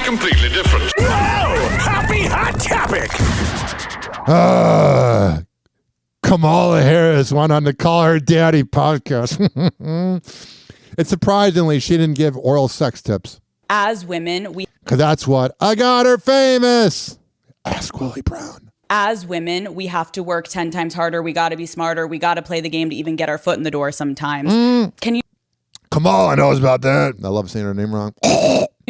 completely different. Whoa! Happy hot topic! Kamala Harris went on the Call Her Daddy podcast. And surprisingly, she didn't give oral sex tips. As women, Because that's what I got her famous. Ask Willie Brown. As women, we have to work 10 times harder. We got to be smarter. We got to play the game to even get our foot in the door sometimes. Can you Kamala knows about that. I love saying her name wrong.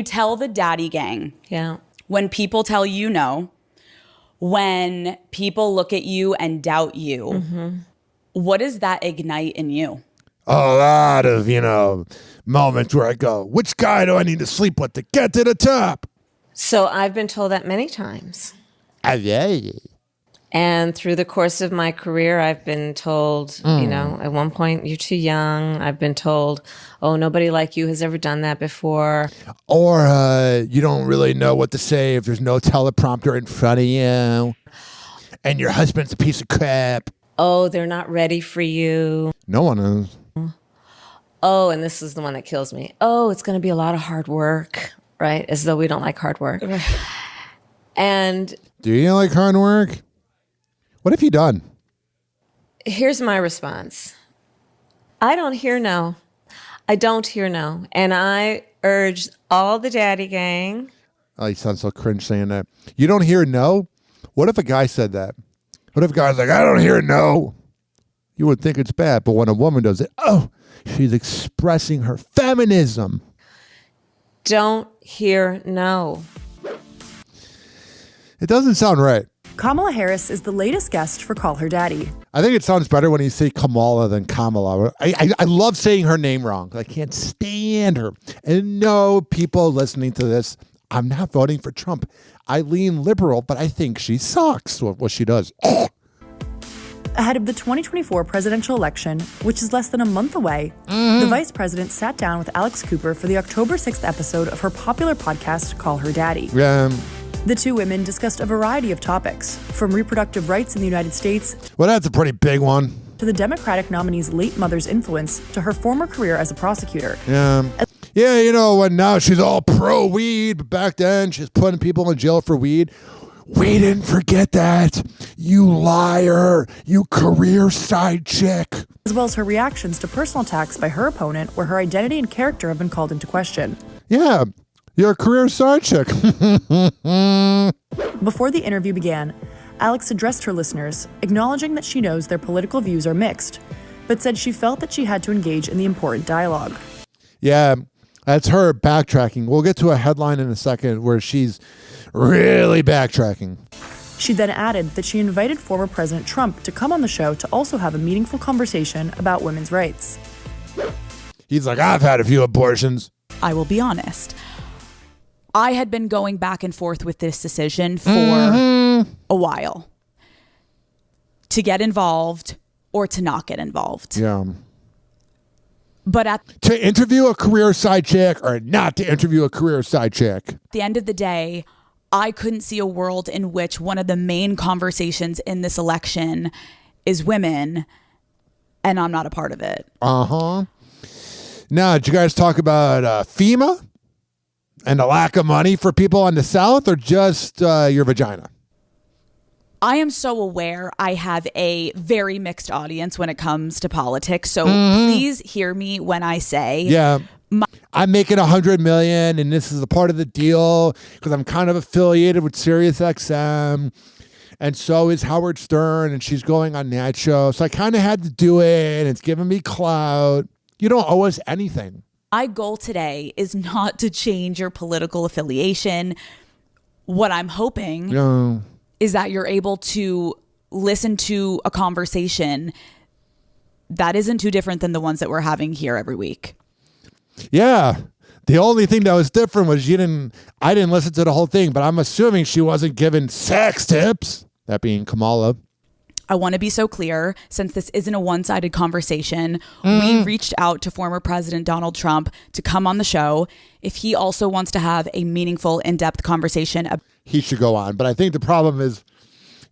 tell the daddy gang? Yeah. When people tell you no, when people look at you and doubt you, what does that ignite in you? A lot of, moments where I go, which guy do I need to sleep with to get to the top? So I've been told that many times. Yeah. And through the course of my career, I've been told, at one point, you're too young. I've been told, oh, nobody like you has ever done that before. Or you don't really know what to say if there's no teleprompter in front of you. And your husband's a piece of crap. Oh, they're not ready for you. No one is. Oh, and this is the one that kills me. Oh, it's going to be a lot of hard work, right? As though we don't like hard work. And Do you like hard work? What have you done? here's my response. I don't hear no. I don't hear no. And I urge all the daddy gang. Oh, you sound so cringe saying that. You don't hear no? What if a guy said that? What if a guy's like, I don't hear no? You would think it's bad, but when a woman does it, oh, she's expressing her feminism. Don't hear no. It doesn't sound right. Kamala Harris is the latest guest for Call Her Daddy. I think it sounds better when you say Kamala than Kamala. I love saying her name wrong. I can't stand her. And no, people listening to this, I'm not voting for Trump. I lean liberal, but I think she sucks, what she does. Ahead of the 2024 presidential election, which is less than a month away, the vice president sat down with Alex Cooper for the October 6th episode of her popular podcast, Call Her Daddy. The two women discussed a variety of topics, from reproductive rights in the United States Well, that's a pretty big one. to the Democratic nominee's late mother's influence to her former career as a prosecutor. Yeah, when now she's all pro-weed, but back then she's putting people in jail for weed. We didn't forget that. You liar. You career side chick. As well as her reactions to personal attacks by her opponent, where her identity and character have been called into question. Yeah, you're a career side chick. Before the interview began, Alex addressed her listeners, acknowledging that she knows their political views are mixed, but said she felt that she had to engage in the important dialogue. Yeah, that's her backtracking. We'll get to a headline in a second where she's really backtracking. She then added that she invited former President Trump to come on the show to also have a meaningful conversation about women's rights. He's like, I've had a few abortions. I will be honest. I had been going back and forth with this decision for a while. To get involved or to not get involved. Yeah. But to interview a career side chick or not to interview a career side chick. the end of the day, I couldn't see a world in which one of the main conversations in this election is women, and I'm not a part of it. Now, did you guys talk about FEMA and the lack of money for people in the South, or just your vagina? I am so aware I have a very mixed audience when it comes to politics, so please hear me when I say... Yeah. I'm making $100 million, and this is a part of the deal because I'm kind of affiliated with SiriusXM, and so is Howard Stern, and she's going on that show. So I kind of had to do it, and it's giving me clout. You don't owe us anything. My goal today is not to change your political affiliation. What I'm hoping is that you're able to listen to a conversation that isn't too different than the ones that we're having here every week. Yeah. The only thing that was different was I didn't listen to the whole thing, but I'm assuming she wasn't giving sex tips. That being Kamala. I want to be so clear, since this isn't a one-sided conversation, we reached out to former President Donald Trump to come on the show. If he also wants to have a meaningful, in-depth conversation, he should go on. But I think the problem is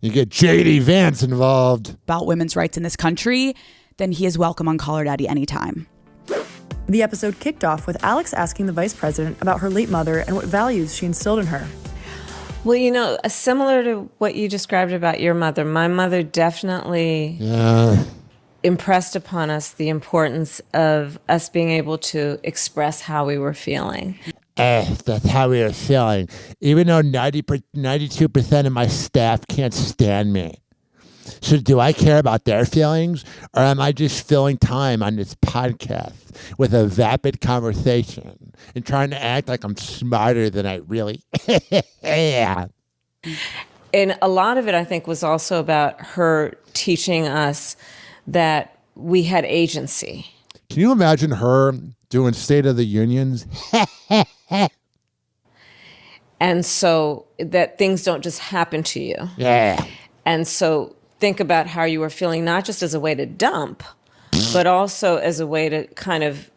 you get J.D. Vance involved about women's rights in this country, then he is welcome on Call Her Daddy anytime. The episode kicked off with Alex asking the vice president about her late mother and what values she instilled in her. Well, similar to what you described about your mother, my mother definitely impressed upon us the importance of us being able to express how we were feeling. That's how we were feeling. Even though 92% of my staff can't stand me. So do I care about their feelings, or am I just filling time on this podcast with a vapid conversation and trying to act like I'm smarter than I really am? And a lot of it, I think, was also about her teaching us that we had agency. Can you imagine her doing State of the Unions? And so that things don't just happen to you. Yeah. And so think about how you were feeling, not just as a way to dump, but also as a way to kind of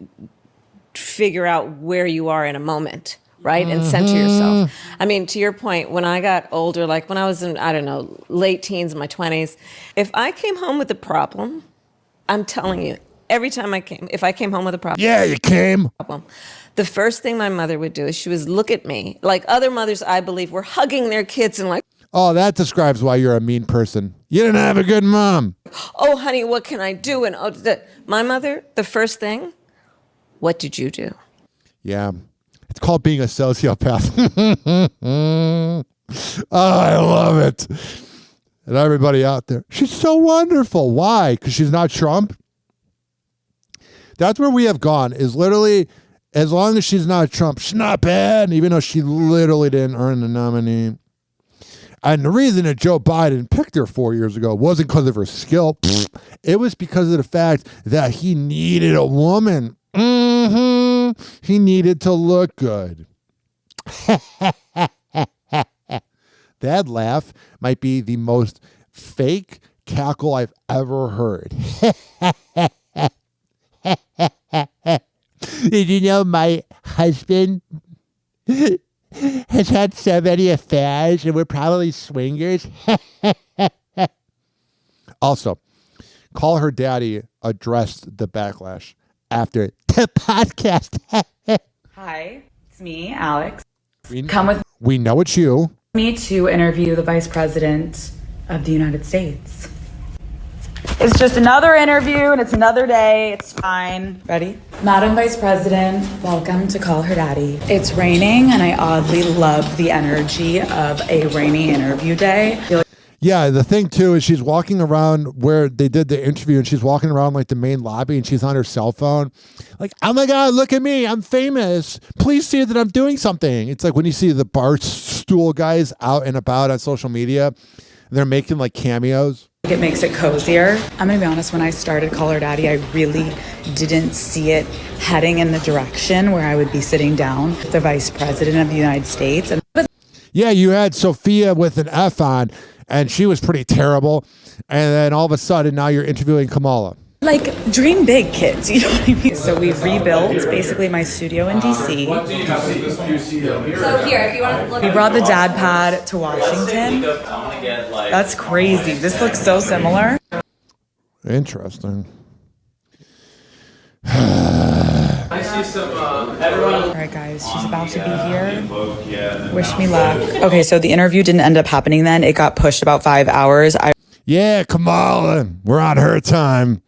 figure out where you are in a moment, right? And center yourself. I mean, to your point, when I got older, like when I was in, I don't know, late teens, in my 20s, if I came home with a problem, I'm telling you, every time if I came home with a problem. Yeah, you came. The first thing my mother would do is she would look at me, like other mothers, I believe, were hugging their kids and like, oh, that describes why you're a mean person. You didn't have a good mom. oh, honey, what can I do? And my mother, the first thing, what did you do? Yeah. It's called being a sociopath. Oh, I love it. And everybody out there, she's so wonderful. Why? Because she's not Trump? That's where we have gone, is literally, as long as she's not Trump, she's not bad, even though she literally didn't earn the nominee. And the reason that Joe Biden picked her 4 years ago wasn't because of her skill. It was because of the fact that he needed a woman. He needed to look good. That laugh might be the most fake cackle I've ever heard. Did you know my husband has had so many affairs and we're probably swingers? Also, Call Her Daddy addressed the backlash after the podcast. Hi, it's me, Alex. We know it's you. Me to interview the Vice President of the United States. It's just another interview and it's another day. It's fine. Ready? Madam Vice President, welcome to Call Her Daddy. It's raining and I oddly love the energy of a rainy interview day. Yeah, the thing too is she's walking around where they did the interview and she's walking around like the main lobby and she's on her cell phone. Like, oh my God, look at me. I'm famous. Please see that I'm doing something. It's like when you see the bar stool guys out and about on social media, they're making like cameos. It makes it cozier. I'm gonna be honest, when I started Call Her Daddy, I really didn't see it heading in the direction where I would be sitting down with the Vice President of the United States. Yeah, you had Sophia with an F on, and she was pretty terrible. And then all of a sudden, now you're interviewing Kamala. Like, dream big, kids, you know what I mean? So we rebuilt basically my studio in DC. So here, if you want to look. We brought the dad pad to Washington. That's crazy. This looks so similar. Interesting. I see some, everyone. All right, guys, she's about to be here. Wish me luck. Okay, so the interview didn't end up happening then. It got pushed about 5 hours. Yeah, Kamala, we're on her time.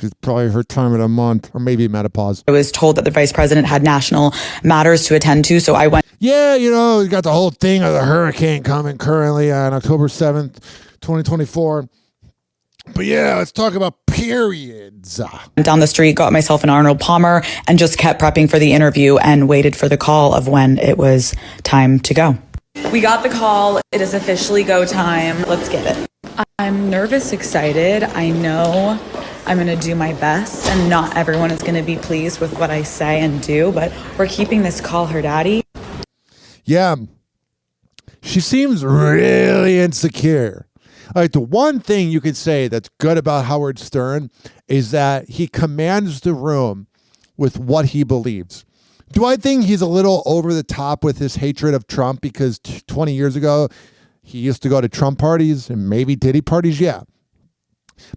It's probably her time of the month, or maybe menopause. I was told that the vice president had national matters to attend to, so I went. Yeah, you know, you got the whole thing of the hurricane coming currently on October 7th, 2024. But yeah, let's talk about periods. Down the street, got myself an Arnold Palmer, and just kept prepping for the interview and waited for the call of when it was time to go. We got the call. It is officially go time. Let's get it. I'm nervous, excited. I know I'm going to do my best, and not everyone is going to be pleased with what I say and do, but we're keeping this Call Her Daddy. Yeah, she seems really insecure. Like, the one thing you could say that's good about Howard Stern is that he commands the room with what he believes. Do I think he's a little over the top with his hatred of Trump because 20 years ago he used to go to Trump parties and maybe Diddy parties? Yeah.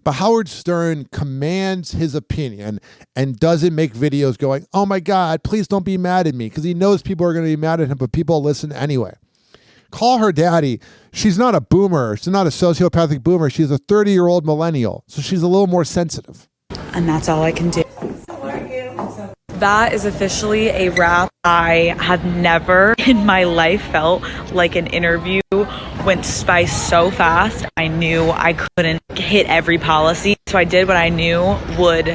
But Howard Stern commands his opinion and doesn't make videos going, oh my God, please don't be mad at me, because he knows people are going to be mad at him, but people listen anyway. Call her daddy. She's not a boomer. She's not a sociopathic boomer. She's a 30-year-old millennial. So she's a little more sensitive. And that's all I can do. That is officially a wrap. I have never in my life felt like an interview went by so fast. I knew I couldn't hit every policy. So I did what I knew would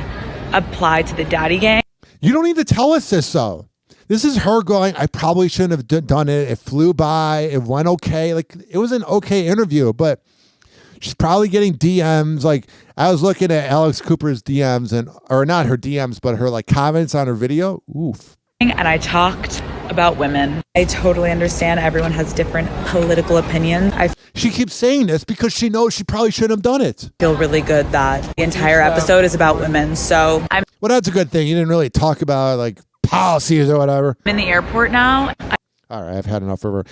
apply to the daddy gang. You don't need to tell us this, though. This is her going, I probably shouldn't have done it. It flew by. It went okay. Like, it was an okay interview, but she's probably getting DMs. Like, I was looking at Alex Cooper's DMs, or not her DMs, but her like comments on her video. Oof. And I talked about women. I totally understand everyone has different political opinions. She keeps saying this because she knows she probably shouldn't have done it. Feel really good that the entire episode is about women. So well, that's a good thing. You didn't really talk about like policies or whatever. I'm in the airport now. All right, I've had enough of her.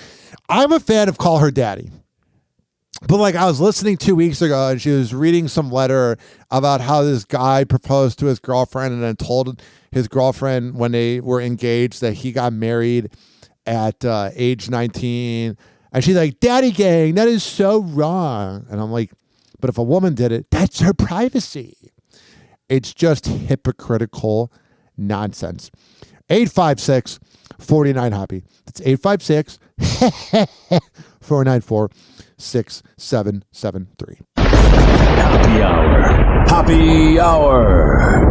I'm a fan of Call Her Daddy. But like, I was listening 2 weeks ago and she was reading some letter about how this guy proposed to his girlfriend and then told his girlfriend when they were engaged that he got married at age 19. And she's like, daddy gang, that is so wrong. And I'm like, but if a woman did it, that's her privacy. It's just hypocritical nonsense. 856-49-HOPPE. That's 856-494-6773. Hoppe Hour. Hoppe Hour.